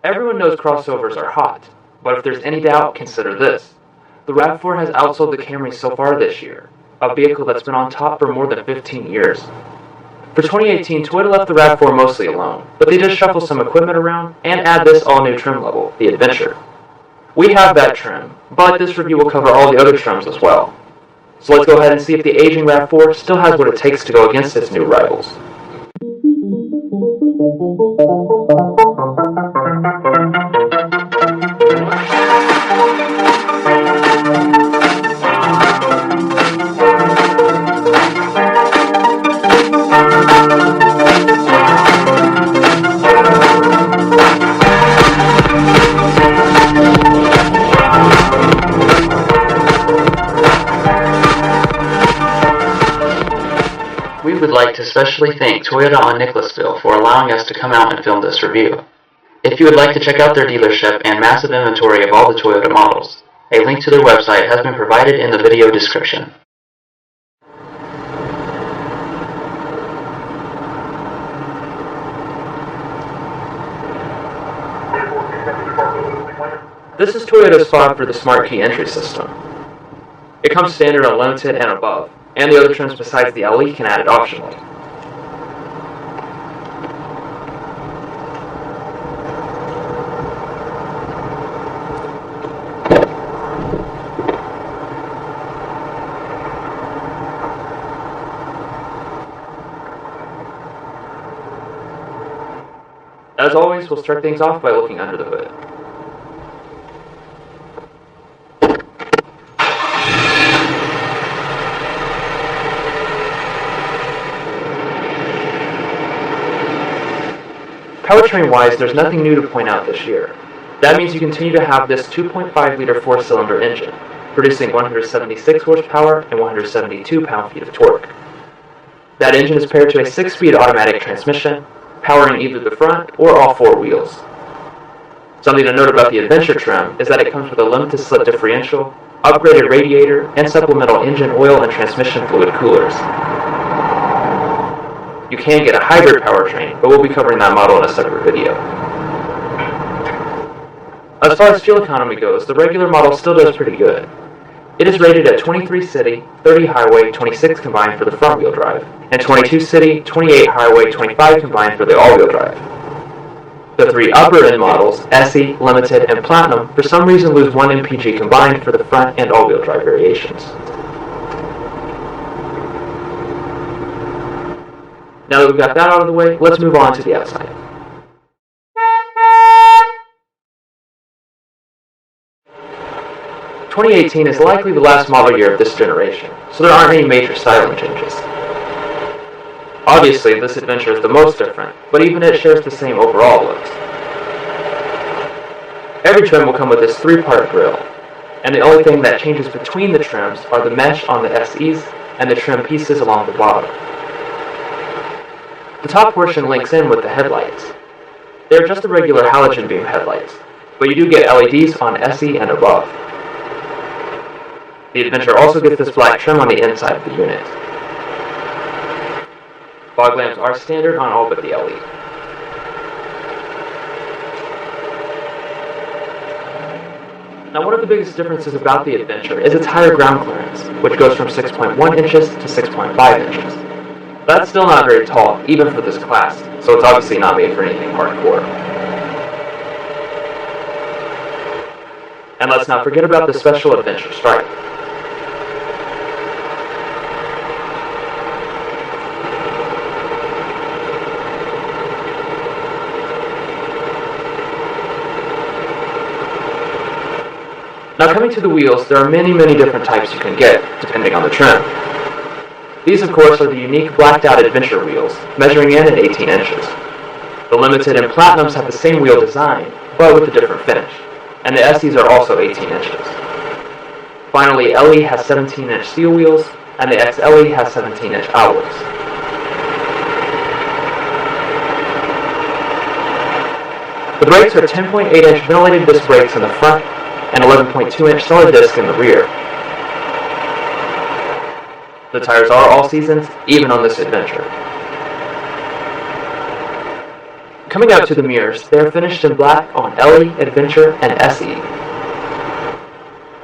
Everyone knows crossovers are hot, but if there's any doubt, consider this. The RAV4 has outsold the Camry so far this year, a vehicle that's been on top for more than 15 years. For 2018, Toyota left the RAV4 mostly alone, but they did shuffle some equipment around and add this all-new trim level, the Adventure. We have that trim, but this review will cover all the other trims as well. So let's go ahead and see if the aging RAV4 still has what it takes to go against its new rivals. We would like to specially thank Toyota on Nicholasville for allowing us to come out and film this review. If you would like to check out their dealership and massive inventory of all the Toyota models, a link to their website has been provided in the video description. This is Toyota's fob for the Smart Key entry system. It comes standard on Limited and above, and the other trims besides the LE can add it optionally. As always, we'll start things off by looking under the hood. Powertrain-wise, there's nothing new to point out this year. That means you continue to have this 2.5-liter four-cylinder engine, producing 176 horsepower and 172 pound-feet of torque. That engine is paired to a 6-speed automatic transmission, powering either the front or all four wheels. Something to note about the Adventure trim is that it comes with a limited slip differential, upgraded radiator, and supplemental engine oil and transmission fluid coolers. You can get a hybrid powertrain, but we'll be covering that model in a separate video. As far as fuel economy goes, the regular model still does pretty good. It is rated at 23 city, 30 highway, 26 combined for the front-wheel drive, and 22 city, 28 highway, 25 combined for the all-wheel drive. The three upper-end models, SE, Limited, and Platinum, for some reason lose 1 mpg combined for the front and all-wheel drive variations. Now that we've got that out of the way, let's move on to the outside. "2018 is likely the last model year of this generation, so there aren't any major styling changes. Obviously, this Adventure is the most different, but even it shares the same overall looks. Every trim will come with this 3-part grille, and the only thing that changes between the trims are the mesh on the SEs and the trim pieces along the bottom. The top portion links in with the headlights. They are just the regular halogen beam headlights, but you do get LEDs on SE and above. The Adventure also gets this black trim on the inside of the unit. Fog lamps are standard on all but the LE. Now, one of the biggest differences about the Adventure is its higher ground clearance, which goes from 6.1 inches to 6.5 inches. That's still not very tall, even for this class, so it's obviously not made for anything hardcore. And let's not forget about the special Adventure stripe. Now, coming to the wheels, there are many different types you can get, depending on the trim. These, of course, are the unique blacked-out Adventure wheels, measuring in at 18 inches. The Limited and Platinums have the same wheel design, but with a different finish, and the SEs are also 18 inches. Finally, LE has 17-inch steel wheels, and the XLE has 17-inch alloys. The brakes are 10.8-inch ventilated disc brakes in the front, and 11.2-inch solid disc in the rear. The tires are all seasons, even on this Adventure. Coming out to the mirrors, they are finished in black on LE, Adventure, and SE.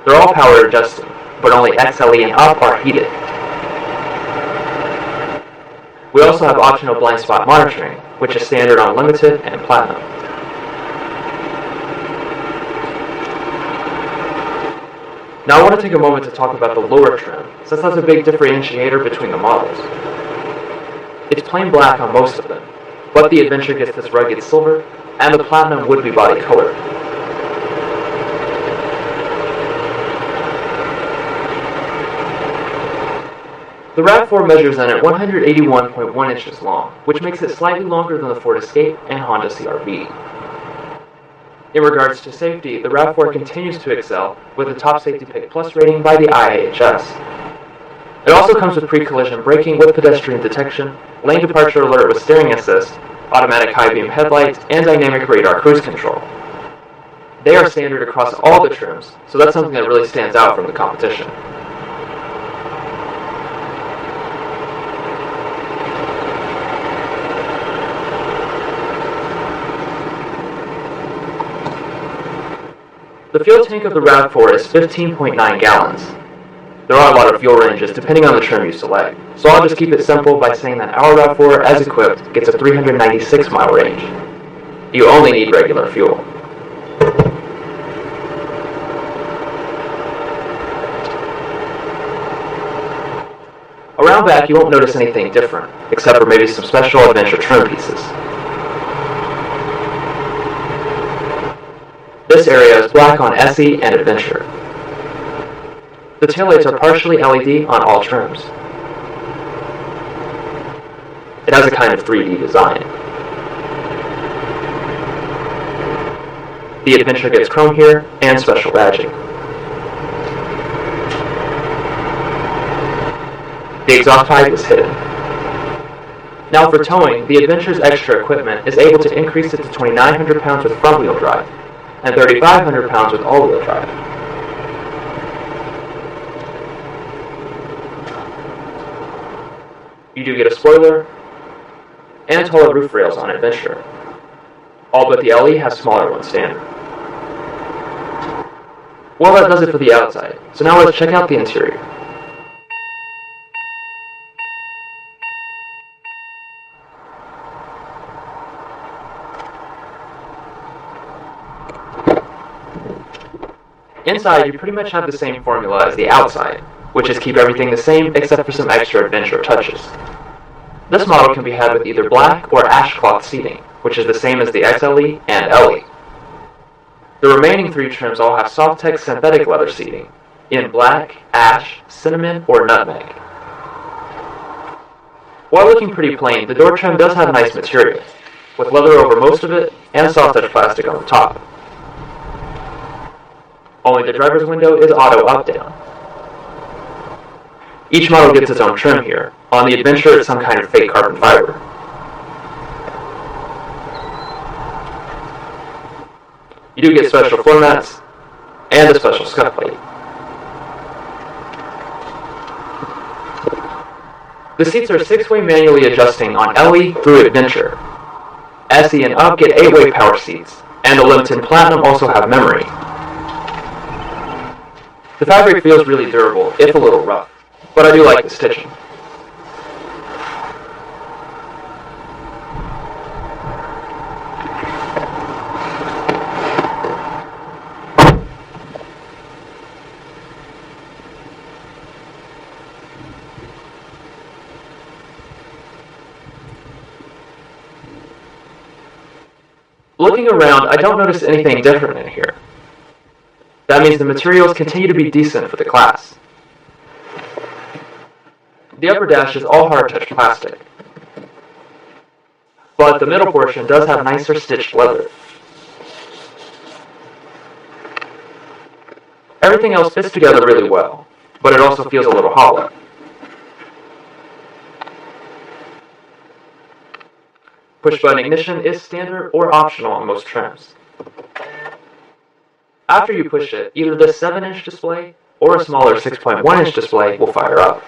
They're all power adjusting, but only XLE and up are heated. We also have optional blind spot monitoring, which is standard on Limited and Platinum. Now I want to take a moment to talk about the lower trim, since that's a big differentiator between the models. It's plain black on most of them, but the Adventure gets this rugged silver, and the Platinum would be body colored. The RAV4 measures in at 181.1 inches long, which makes it slightly longer than the Ford Escape and Honda CR-V. In regards to safety, the RAV4 continues to excel with a top Safety Pick Plus rating by the IIHS. It also comes with pre-collision braking with pedestrian detection, lane departure alert with steering assist, automatic high beam headlights, and dynamic radar cruise control. They are standard across all the trims, so that's something that really stands out from the competition. The fuel tank of the RAV4 is 15.9 gallons. There are a lot of fuel ranges depending on the trim you select, so I'll just keep it simple by saying that our RAV4, as equipped, gets a 396 mile range. You only need regular fuel. Around back you won't notice anything different, except for maybe some special Adventure trim pieces. This area is black on SE and Adventure. The taillights are partially LED on all trims. It has a kind of 3D design. The Adventure gets chrome here and special badging. The exhaust pipe is hidden. Now for towing, the Adventure's extra equipment is able to increase it to 2,900 pounds with front-wheel drive, and 3,500 pounds with all-wheel drive. You do get a spoiler and taller roof rails on Adventure. All but the LE has smaller ones standard. Well, that does it for the outside, so now let's check out the interior. Inside, you pretty much have the same formula as the outside, which is keep everything the same except for some extra Adventure touches. This model can be had with either black or ash cloth seating, which is the same as the XLE and LE. The remaining three trims all have Softex synthetic leather seating, in black, ash, cinnamon, or nutmeg. While looking pretty plain, the door trim does have nice material, with leather over most of it and soft touch plastic on the top. Only the driver's window is auto up-down. Each model gets its own trim here. On the Adventure, it's some kind of fake carbon fiber. You do get special floor mats and a special scuff plate. The seats are 6-way manually adjusting on LE through Adventure. SE and up get 8-way power seats, and the Limited and Platinum also have memory. The fabric feels really durable, if a little rough, but I do like the stitching. Looking around, I don't notice anything different in here. That means the materials continue to be decent for the class. The upper dash is all hard-touch plastic, but the middle portion does have nicer stitched leather. Everything else fits together really well, but it also feels a little hollow. Push-button ignition is standard or optional on most trims. After you push it, either this 7-inch display or a smaller 6.1-inch display will fire up.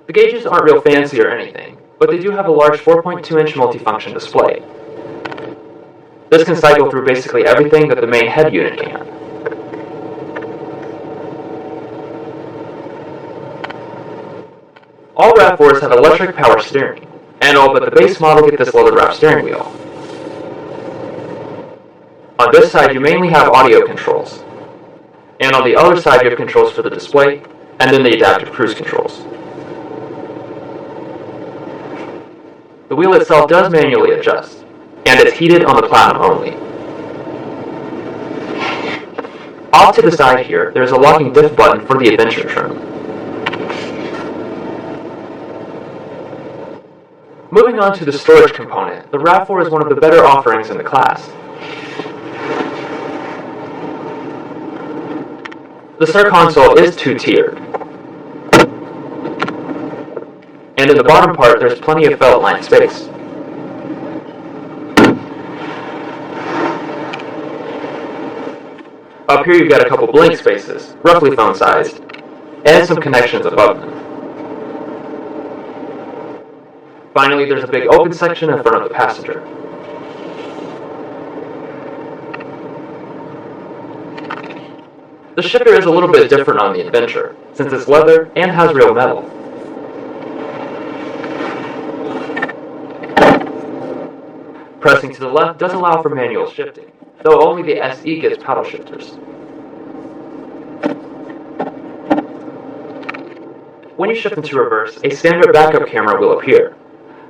The gauges aren't real fancy or anything, but they do have a large 4.2-inch multifunction display. This can cycle through basically everything that the main head unit can. All RAV4s have electric power steering, and all but the base model get this leather-wrapped steering wheel. On this side you mainly have audio controls, and on the other side you have controls for the display, and then the adaptive cruise controls. The wheel itself does manually adjust, and it's heated on the Platinum only. Off to the side here, there is a locking diff button for the Adventure trim. Moving on to the storage component, the RAV4 is one of the better offerings in the class. The center console is two-tiered, and in the bottom part there's plenty of felt-lined space. Up here you've got a couple blank spaces, roughly phone-sized, and some connections above them. Finally, there's a big open section in front of the passenger. The shifter is a little bit different on the Adventure, since it's leather and has real metal. Pressing to the left does allow for manual shifting, though only the SE gets paddle shifters. When you shift into reverse, a standard backup camera will appear.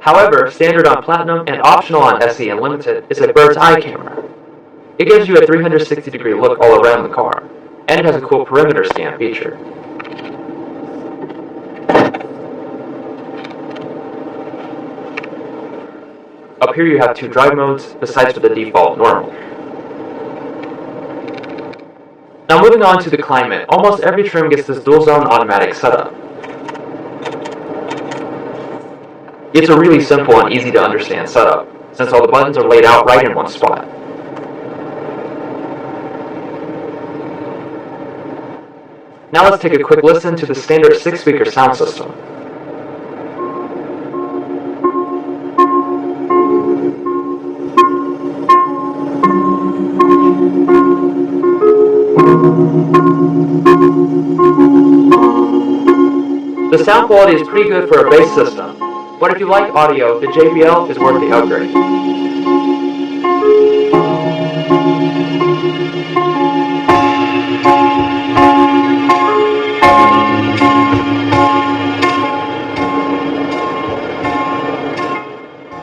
However, standard on Platinum and optional on SE and Limited is a bird's eye camera. It gives you a 360-degree look all around the car, and it has a cool perimeter scan feature. Up here you have two drive modes, besides for the default normal. Now moving on to the climate, almost every trim gets this dual-zone automatic setup. It's a really simple and easy to understand setup, since all the buttons are laid out right in one spot. Now let's take a quick listen to the standard 6-speaker sound system. The sound quality is pretty good for a bass system, but if you like audio, the JBL is worth the upgrade.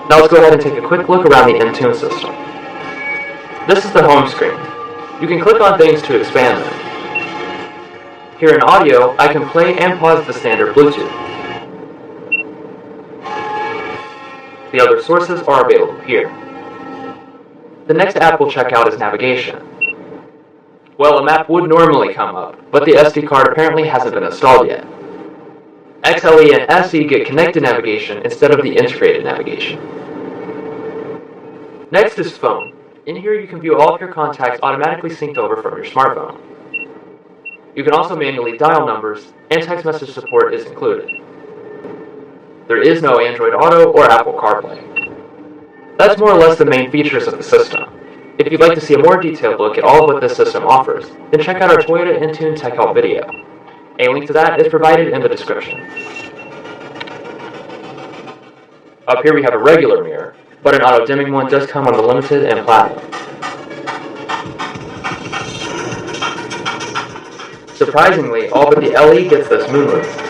Now let's go ahead and take a quick look around the Intune system. This is the home screen. You can click on things to expand them. Here in audio, I can play and pause the standard Bluetooth. The other sources are available here. The next app we'll check out is navigation. Well, a map would normally come up, but the SD card apparently hasn't been installed yet. XLE and SE get connected navigation instead of the integrated navigation. Next is phone. In here you can view all of your contacts automatically synced over from your smartphone. You can also manually dial numbers, and text message support is included. There is no Android Auto or Apple CarPlay. That's more or less the main features of the system. If you'd like to see a more detailed look at all of what this system offers, then check out our Toyota Intune Tech Help video. A link to that is provided in the description. Up here we have a regular mirror, but an auto-dimming one does come on the Limited and Platinum. Surprisingly, all but the LE gets this moonroof.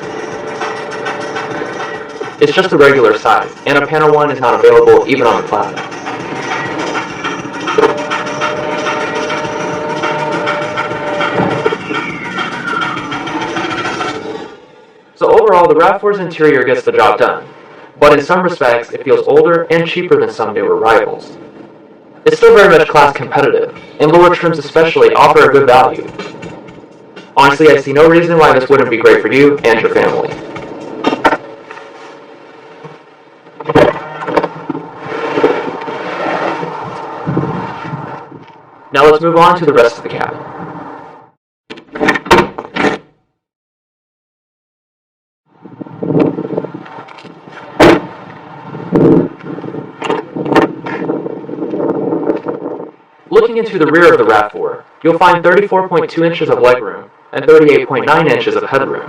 It's just the regular size, and a panel one is not available even on the Platinum. So overall, the RAV4's interior gets the job done, but in some respects, it feels older and cheaper than some newer rivals. It's still very much class competitive, and lower trims especially offer a good value. Honestly, I see no reason why this wouldn't be great for you and your family. Now let's move on to the rest of the cabin. Looking into the rear of the RAV4, you'll find 34.2 inches of legroom and 38.9 inches of headroom.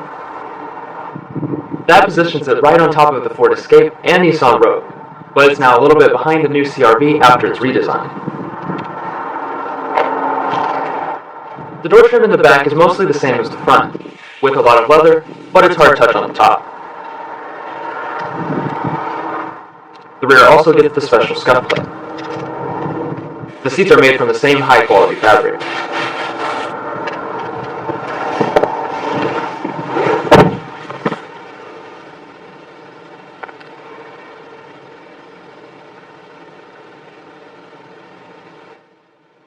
That positions it right on top of the Ford Escape and Nissan Rogue, but it's now a little bit behind the new CR-V after its redesign. The door trim in the back is mostly the same as the front, with a lot of leather, but it's hard touch on the top. The rear also gets the special scuff plate. The seats are made from the same high-quality fabric.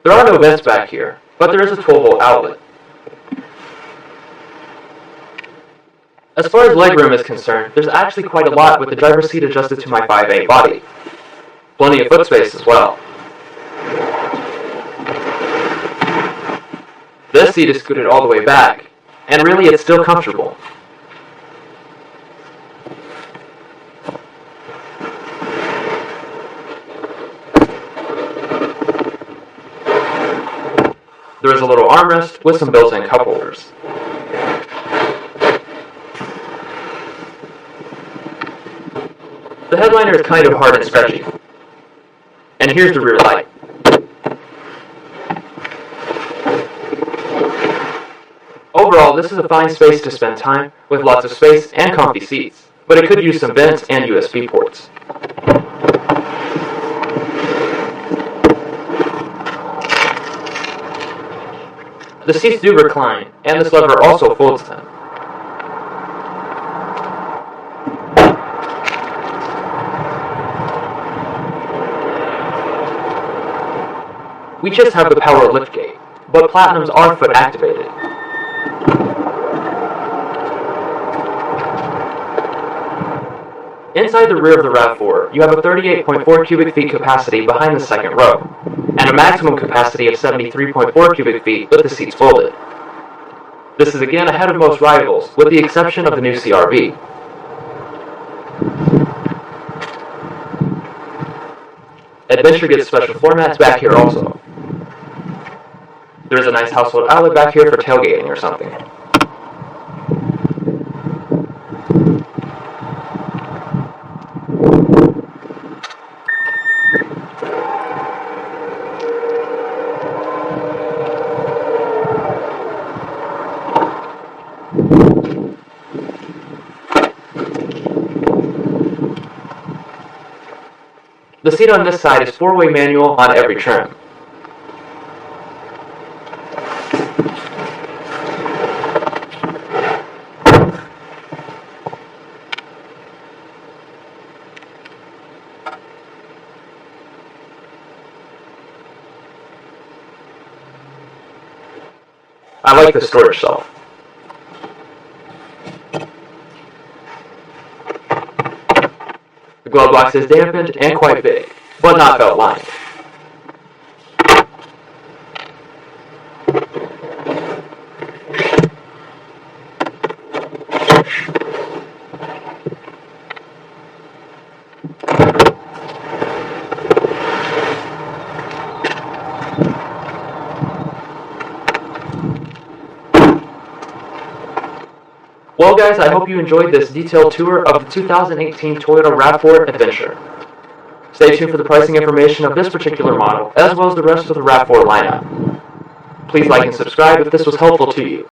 There are no vents back here, but there is a 12-volt outlet. As far as legroom is concerned, there's actually quite a lot with the driver's seat adjusted to my 5'8" body. Plenty of foot space as well. This seat is scooted all the way back, and really it's still comfortable. There is a little armrest with some built-in cup holders. The headliner is kind of hard and stretchy. And here's the rear light. Overall, this is a fine space to spend time, with lots of space and comfy seats, but it could use some vents and USB ports. The seats do recline, and this lever also folds them. We just have the power liftgate, but Platinums are foot activated. Inside the rear of the RAV4, you have a 38.4 cubic feet capacity behind the second row, and a maximum capacity of 73.4 cubic feet with the seats folded. This is again ahead of most rivals, with the exception of the new CR-V. Adventure gets special floor mats back here also. There is a nice household outlet back here for tailgating or something. The seat on this side is 4-way manual on every trim. I like the storage shelf. The glove box is dampened and quite big, but not felt lined. Well guys, I hope you enjoyed this detailed tour of the 2018 Toyota RAV4 Adventure. Stay tuned for the pricing information of this particular model, as well as the rest of the RAV4 lineup. Please like and subscribe if this was helpful to you.